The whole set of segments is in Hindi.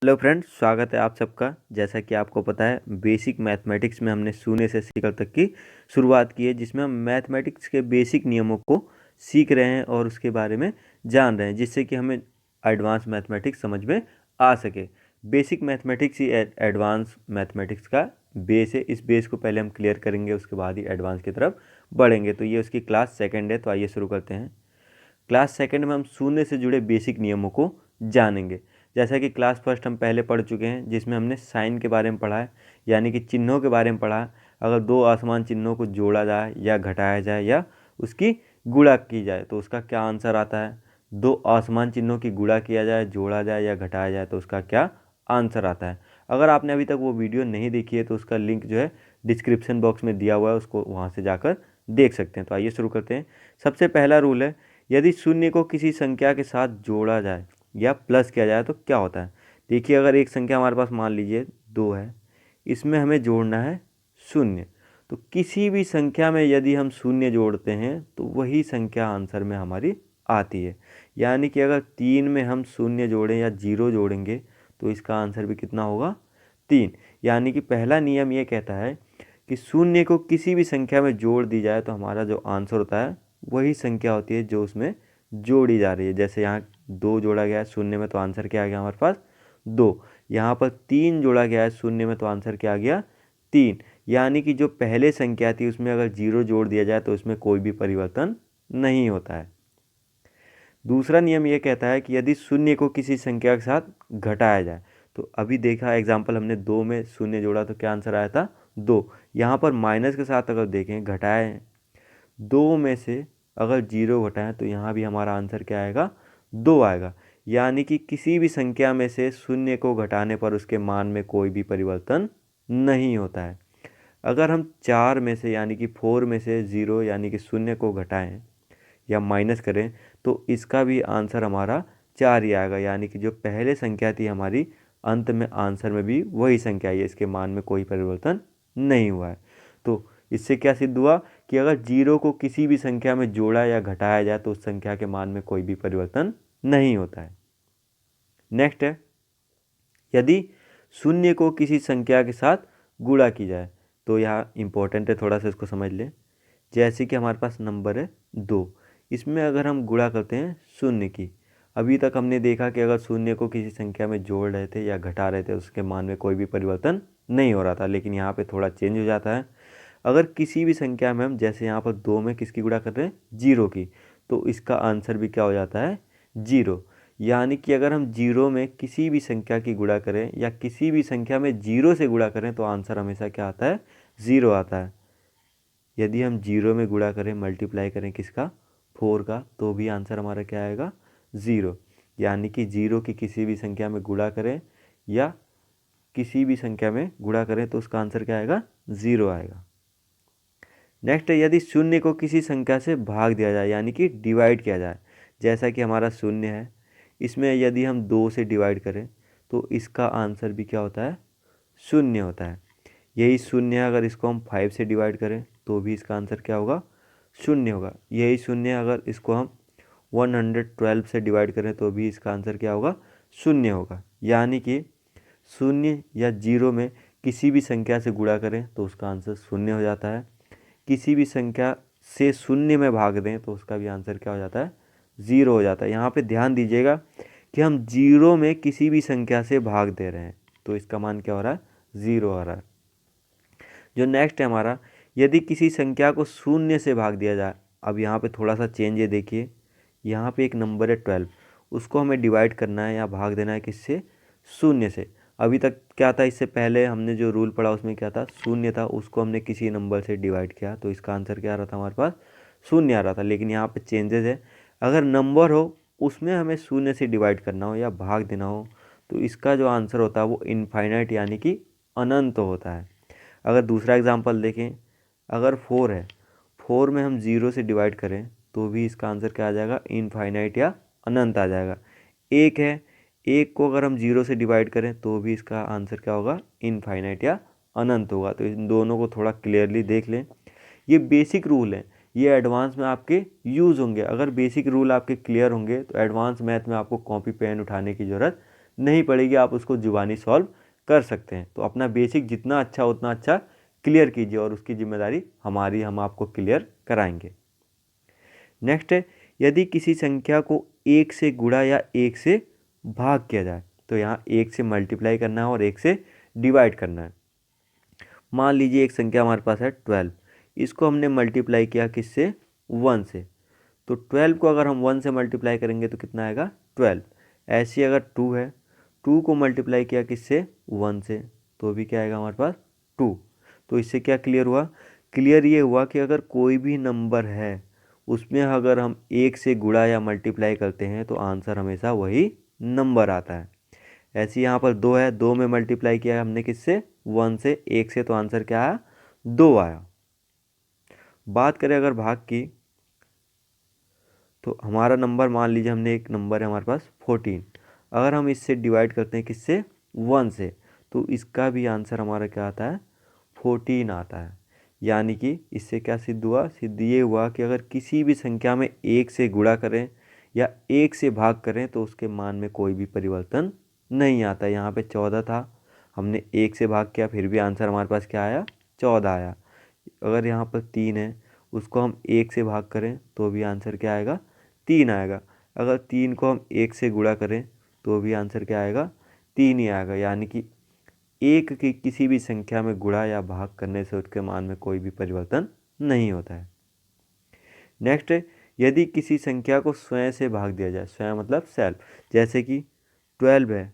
हेलो फ्रेंड्स, स्वागत है आप सबका। जैसा कि आपको पता है, बेसिक मैथमेटिक्स में हमने शून्य से शिखर तक की शुरुआत की है, जिसमें हम मैथमेटिक्स के बेसिक नियमों को सीख रहे हैं और उसके बारे में जान रहे हैं, जिससे कि हमें एडवांस मैथमेटिक्स समझ में आ सके। बेसिक मैथमेटिक्स ही एडवांस मैथमेटिक्स का बेस है। इस बेस को पहले हम क्लियर करेंगे, उसके बाद ही एडवांस की तरफ बढ़ेंगे। तो ये उसकी क्लास सेकेंड है, तो आइए शुरू करते हैं। क्लास सेकंड में हम शून्य से जुड़े बेसिक नियमों को जानेंगे। जैसा कि क्लास फर्स्ट हम पहले पढ़ चुके हैं, जिसमें हमने साइन के बारे में पढ़ा है, यानी कि चिन्हों के बारे में पढ़ा है। अगर दो आसमान चिन्हों को जोड़ा जाए या घटाया जाए या उसकी गुणा की जाए तो उसका क्या आंसर आता है। दो आसमान चिन्हों की गुणा किया जाए, जोड़ा जाए या घटाया जाए तो उसका क्या आंसर आता है। अगर आपने अभी तक वो वीडियो नहीं देखी है तो उसका लिंक जो है डिस्क्रिप्शन बॉक्स में दिया हुआ है, उसको वहाँ से जाकर देख सकते हैं। तो आइए शुरू करते हैं। सबसे पहला रूल है, यदि शून्य को किसी संख्या के साथ जोड़ा जाए या प्लस किया जाए तो क्या होता है। देखिए, अगर एक संख्या हमारे पास मान लीजिए 2 है, इसमें हमें जोड़ना है शून्य। तो किसी भी संख्या में यदि हम शून्य जोड़ते हैं तो वही संख्या आंसर में हमारी आती है। यानी कि अगर 3 में हम शून्य जोड़ें या 0 जोड़ेंगे तो इसका आंसर भी कितना होगा, 3। यानी कि पहला नियम ये कहता है कि शून्य को किसी भी संख्या में जोड़ दी जाए तो हमारा जो आंसर होता है वही संख्या होती है जो उसमें जोड़ी जा रही है। जैसे यहाँ 2 जोड़ा गया है शून्य में तो आंसर क्या आ गया हमारे पास, 2। यहाँ पर 3 जोड़ा गया है शून्य में तो आंसर क्या आ गया, 3। यानी कि जो पहले संख्या थी उसमें अगर 0 जोड़ दिया जाए तो उसमें कोई भी परिवर्तन नहीं होता है। दूसरा नियम ये कहता है कि यदि शून्य को किसी संख्या के साथ घटाया जाए, तो अभी देखा एग्जाम्पल हमने 2 में शून्य जोड़ा तो क्या आंसर आया था, 2। यहाँ पर माइनस के साथ अगर देखें घटाए, 2 में से अगर 0 घटाएं तो यहाँ भी हमारा आंसर क्या आएगा, 2 आएगा। यानी कि किसी भी संख्या में से शून्य को घटाने पर उसके मान में कोई भी परिवर्तन नहीं होता है। अगर हम 4 में से यानी कि 4 में से 0 यानी कि शून्य को घटाएं या माइनस करें तो इसका भी आंसर हमारा 4 ही आएगा। यानी कि जो पहले संख्या थी हमारी, अंत में आंसर में भी वही संख्या आई है, इसके मान में कोई परिवर्तन नहीं हुआ है। तो इससे क्या सिद्ध हुआ कि अगर 0 को किसी भी संख्या में जोड़ा या घटाया जाए तो उस संख्या के मान में कोई भी परिवर्तन नहीं होता है। नेक्स्ट है, यदि शून्य को किसी संख्या के साथ गुणा की जाए, तो यहाँ इंपॉर्टेंट है, थोड़ा सा इसको समझ लें। जैसे कि हमारे पास नंबर है 2, इसमें अगर हम गुणा करते हैं शून्य की, अभी तक हमने देखा कि अगर शून्य को किसी संख्या में जोड़ रहे थे या घटा रहे थे उसके मान में कोई भी परिवर्तन नहीं हो रहा था, लेकिन यहाँ पे थोड़ा चेंज हो जाता है। अगर किसी भी संख्या में हम, जैसे यहाँ पर 2 में किसकी गुणा कर रहे हैं, 0 की, तो इसका आंसर भी क्या हो जाता है, 0। यानी कि अगर हम 0 में किसी भी संख्या की गुणा करें या किसी भी संख्या में 0 से गुणा करें तो आंसर हमेशा क्या आता है, 0 आता है। यदि हम 0 में गुणा करें, मल्टीप्लाई करें किसका, 4 का, तो भी आंसर हमारा क्या आएगा, 0। यानी कि 0 की किसी भी संख्या में गुणा करें या किसी भी संख्या में गुणा करें तो उसका आंसर क्या आएगा, 0 आएगा। नेक्स्ट है, यदि शून्य को किसी संख्या से भाग दिया जाए यानी कि डिवाइड किया जाए। जैसा कि हमारा शून्य है, इसमें यदि हम 2 से डिवाइड करें तो इसका आंसर भी क्या होता है, शून्य होता है। यही शून्य है, अगर इसको हम 5 से डिवाइड करें तो भी इसका आंसर क्या होगा, शून्य होगा। यही शून्य अगर इसको हम 112 से डिवाइड करें तो भी इसका आंसर क्या होगा, शून्य होगा। यानी कि शून्य या 0 में किसी भी संख्या से गुणा करें तो उसका आंसर शून्य हो जाता है। किसी भी संख्या से शून्य में भाग दें तो उसका भी आंसर क्या हो जाता है, 0 हो जाता है। यहाँ पे ध्यान दीजिएगा कि हम 0 में किसी भी संख्या से भाग दे रहे हैं तो इसका मान क्या हो रहा है, 0 हो रहा है। जो नेक्स्ट है हमारा, यदि किसी संख्या को शून्य से भाग दिया जाए। अब यहाँ पे थोड़ा सा चेंज है, देखिए यहाँ पे एक नंबर है 12, उसको हमें डिवाइड करना है या भाग देना है किससे, शून्य से। अभी तक क्या था, इससे पहले हमने जो रूल पढ़ा उसमें क्या था, शून्य था, उसको हमने किसी नंबर से डिवाइड किया तो इसका आंसर क्या आ रहा था हमारे पास, शून्य आ रहा था। लेकिन यहाँ पे चेंजेस है, अगर नंबर हो उसमें हमें शून्य से डिवाइड करना हो या भाग देना हो तो इसका जो आंसर होता है वो इनफाइनाइट यानी कि अनंत होता है। अगर दूसरा एग्जांपल देखें, अगर 4 है, 4 में हम 0 से डिवाइड करें तो भी इसका आंसर क्या आ जाएगा, इनफाइनाइट या अनंत आ जाएगा। 1 है, 1 को अगर हम 0 से डिवाइड करें तो भी इसका आंसर क्या होगा, इनफाइनाइट या अनंत होगा। तो इन दोनों को थोड़ा क्लियरली देख लें। ये बेसिक रूल है, ये एडवांस में आपके यूज़ होंगे। अगर बेसिक रूल आपके क्लियर होंगे तो एडवांस मैथ में आपको कॉपी पेन उठाने की ज़रूरत नहीं पड़ेगी, आप उसको जुबानी सॉल्व कर सकते हैं। तो अपना बेसिक जितना अच्छा उतना अच्छा क्लियर कीजिए और उसकी जिम्मेदारी हमारी, हम आपको क्लियर कराएंगे। नेक्स्ट है, यदि किसी संख्या को 1 से गुणा या 1 से भाग किया जाए, तो यहाँ 1 से मल्टीप्लाई करना है और 1 से डिवाइड करना है। मान लीजिए एक संख्या हमारे पास है 12, इसको हमने मल्टीप्लाई किया किससे, 1 से। तो 12 को अगर हम 1 से मल्टीप्लाई करेंगे तो कितना आएगा, 12। ऐसे अगर 2 है, 2 को मल्टीप्लाई किया किससे, 1 से, तो भी क्या आएगा हमारे पास, 2। तो इससे क्या क्लियर हुआ, क्लियर ये हुआ कि अगर कोई भी नंबर है उसमें अगर हम 1 से गुणा या मल्टीप्लाई करते हैं तो आंसर हमेशा वही नंबर आता है। ऐसे यहाँ पर 2 है, 2 में मल्टीप्लाई किया हमने किससे, 1 से, 1 से, तो आंसर क्या आया, 2 आया। बात करें अगर भाग की, तो हमारा नंबर मान लीजिए हमने एक नंबर है हमारे पास 14, अगर हम इससे डिवाइड करते हैं किससे, 1 से, तो इसका भी आंसर हमारा क्या आता है, 14 आता है। यानी कि इससे क्या सिद्ध हुआ, सिद्ध ये हुआ कि अगर किसी भी संख्या में 1 से गुणा करें या 1 से भाग करें तो उसके मान में कोई भी परिवर्तन नहीं आता। यहाँ पे 14 था, हमने 1 से भाग किया फिर भी आंसर हमारे पास क्या आया, 14 आया। अगर यहाँ पर 3 है, उसको हम 1 से भाग करें तो भी आंसर क्या आएगा, 3 आएगा। अगर 3 को हम 1 से गुणा करें तो भी आंसर क्या आएगा, 3 ही आएगा। यानी कि एक की किसी भी संख्या में गुणा या भाग करने से उसके मान में कोई भी परिवर्तन नहीं होता है। नेक्स्ट है, यदि किसी संख्या को स्वयं से भाग दिया जाए, स्वयं मतलब सेल्फ, जैसे कि 12 है,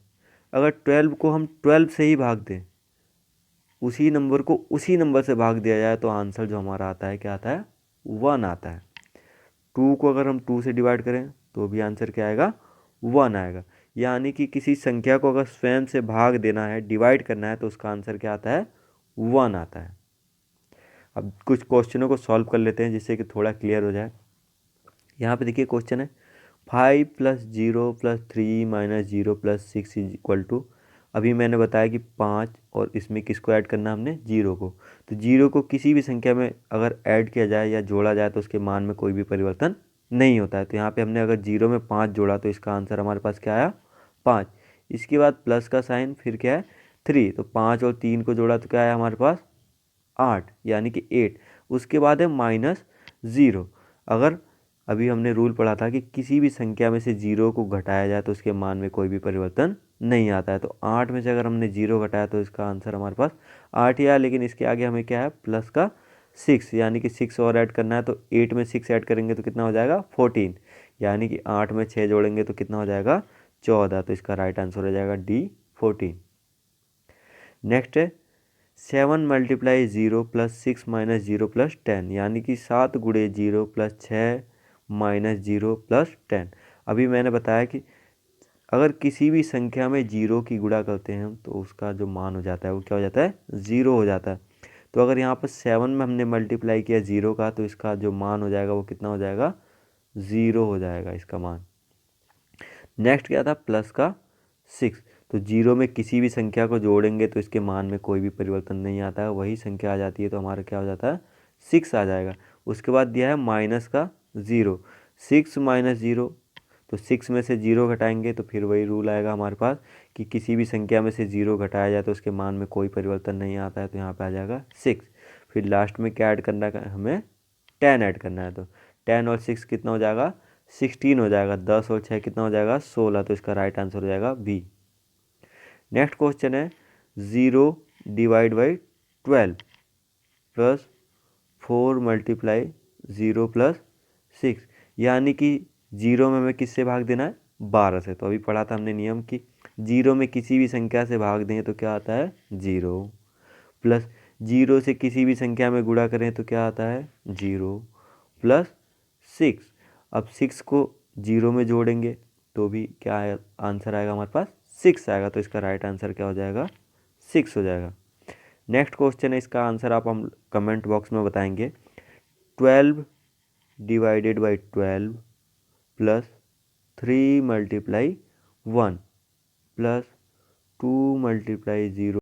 अगर 12 को हम 12 से ही भाग दें, उसी नंबर को उसी नंबर से भाग दिया जाए तो आंसर जो हमारा आता है क्या आता है, 1 आता है। 2 को अगर हम 2 से डिवाइड करें तो भी आंसर क्या आएगा, 1 आएगा। यानी कि किसी संख्या को अगर स्वयं से भाग देना है, डिवाइड करना है, तो उसका आंसर क्या आता है, 1 आता है। अब कुछ क्वेश्चनों को सॉल्व कर लेते हैं जिससे कि थोड़ा क्लियर हो जाए। यहाँ पे देखिए क्वेश्चन है 5 + 0 + 3 - 0 + 6 = अभी मैंने बताया कि 5 और इसमें किसको ऐड करना हमने, 0 को। तो 0 को किसी भी संख्या में अगर ऐड किया जाए या जोड़ा जाए तो उसके मान में कोई भी परिवर्तन नहीं होता है। तो यहाँ पे हमने अगर 0 में 5 जोड़ा तो इसका आंसर हमारे पास क्या आया, 5। इसके बाद प्लस का साइन, फिर क्या है, 3, तो 5 और 3 को जोड़ा तो क्या आया हमारे पास, 8, यानी कि 8। उसके बाद है -0। अगर अभी हमने रूल पढ़ा था कि किसी भी संख्या में से 0 को घटाया जाए तो उसके मान में कोई भी परिवर्तन नहीं आता है। तो 8 में से अगर हमने 0 घटाया तो इसका आंसर हमारे पास 8 ही आया। लेकिन इसके आगे हमें क्या है, प्लस का 6, यानी कि 6 और ऐड करना है। तो 8 में 6 ऐड करेंगे तो कितना हो जाएगा, 14, यानी कि 8 में 6 जोड़ेंगे तो कितना हो जाएगा, 14। तो इसका राइट आंसर हो जाएगा D, 14। नेक्स्ट है 7 × 0 + 6 - 0 + 10, यानी कि 7 × 0 + 6 - 0 + 10। अभी मैंने बताया कि अगर किसी भी संख्या में 0 की गुणा करते हैं तो उसका जो मान हो जाता है वो क्या हो जाता है, 0 हो जाता है। तो अगर यहाँ पर 7 में हमने मल्टीप्लाई किया 0 का तो इसका जो मान हो जाएगा वो कितना हो जाएगा, 0 हो जाएगा इसका मान। नेक्स्ट क्या था, प्लस का 6। तो 0 में किसी भी संख्या को जोड़ेंगे तो इसके मान में कोई भी परिवर्तन नहीं आता है, वही संख्या आ जाती है तो हमारा क्या हो जाता है, 6 आ जाएगा। उसके बाद दिया है माइनस का 0, 6 - 0, तो 6 में से 0 घटाएंगे तो फिर वही रूल आएगा हमारे पास कि किसी भी संख्या में से 0 घटाया जाए तो उसके मान में कोई परिवर्तन नहीं आता है। तो यहाँ पे आ जाएगा 6। फिर लास्ट में क्या ऐड करना है, हमें 10 ऐड करना है। तो 10 और 6 कितना हो जाएगा, 16 हो जाएगा। 10 और 6 कितना हो जाएगा, 16। तो इसका राइट आंसर हो जाएगा B। नेक्स्ट क्वेश्चन है 0 / 12 + 4 × 0 + 6, यानी कि 0 में हमें किससे भाग देना है, 12 से। तो अभी पढ़ा था हमने नियम कि 0 में किसी भी संख्या से भाग दें तो क्या आता है, 0, प्लस 0 से किसी भी संख्या में गुणा करें तो क्या आता है, 0, प्लस 6। अब 6 को 0 में जोड़ेंगे तो भी क्या आंसर आएगा हमारे पास, 6 आएगा। तो इसका राइट आंसर क्या हो जाएगा, 6 हो जाएगा। नेक्स्ट क्वेश्चन है, इसका आंसर आप हम कमेंट बॉक्स में बताएंगे। 12 / 12 + 3 × 1 + 2 × 0